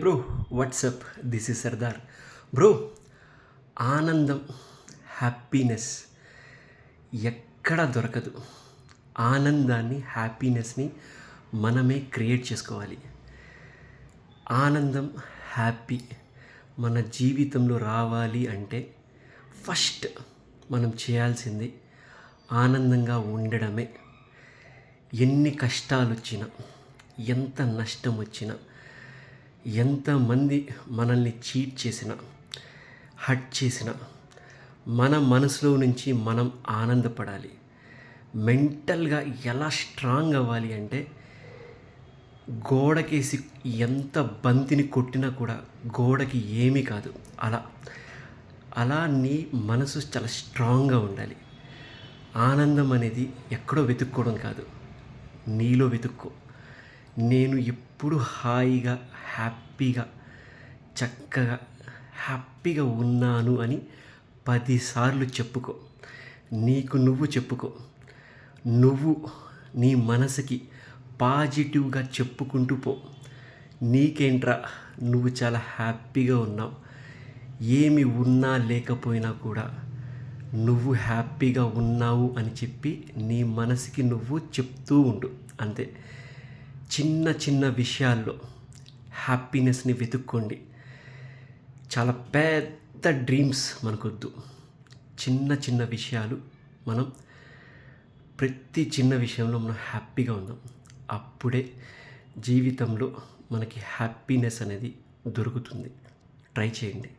Bro, WhatsApp, this is Sardar. Bro, ఆనందం, happiness ఎక్కడ దొరకదు. ఆనందాన్ని, హ్యాపీనెస్ని మనమే క్రియేట్ చేసుకోవాలి. ఆనందం, హ్యాపీ మన జీవితంలో రావాలి అంటే ఫస్ట్ మనం చేయాల్సింది ఆనందంగా ఉండడమే. ఎన్ని కష్టాలు వచ్చినా, ఎంత నష్టం వచ్చినా, ఎంతమంది మనల్ని చీట్ చేసినా, హర్ట్ చేసినా, మన మనసులో నుంచి మనం ఆనందపడాలి. మెంటల్గా ఎలా స్ట్రాంగ్ అవ్వాలి అంటే గోడకేసి ఎంత బంతిని కొట్టినా కూడా గోడకి ఏమీ కాదు. అలా నీ మనసు చాలా స్ట్రాంగ్గా ఉండాలి. ఆనందం అనేది ఎక్కడో వెతుక్కోవడం కాదు, నీలో వెతుక్కో. నేను ఎప్పుడు హాయిగా, హ్యాపీగా, చక్కగా, హ్యాపీగా ఉన్నాను అని 10 సార్లు చెప్పుకో. నీకు నువ్వు చెప్పుకో. నువ్వు నీ మనసుకి పాజిటివ్గా చెప్పుకుంటూ పో. నీకేంట్రా, నువ్వు చాలా హ్యాపీగా ఉన్నావు. ఏమి ఉన్నా లేకపోయినా కూడా నువ్వు హ్యాపీగా ఉన్నావు అని చెప్పి నీ మనసుకి నువ్వు చెప్తూ ఉండు. అంతే. చిన్న చిన్న విషయాల్లో హ్యాపీనెస్ని వెతుక్కోండి. చాలా పెద్ద డ్రీమ్స్ మనకొద్దు. చిన్న చిన్న విషయాలు, మనం ప్రతి చిన్న విషయంలో మనం హ్యాపీగా ఉందాం. అప్పుడే జీవితంలో మనకి హ్యాపీనెస్ అనేది దొరుకుతుంది. ట్రై చేయండి.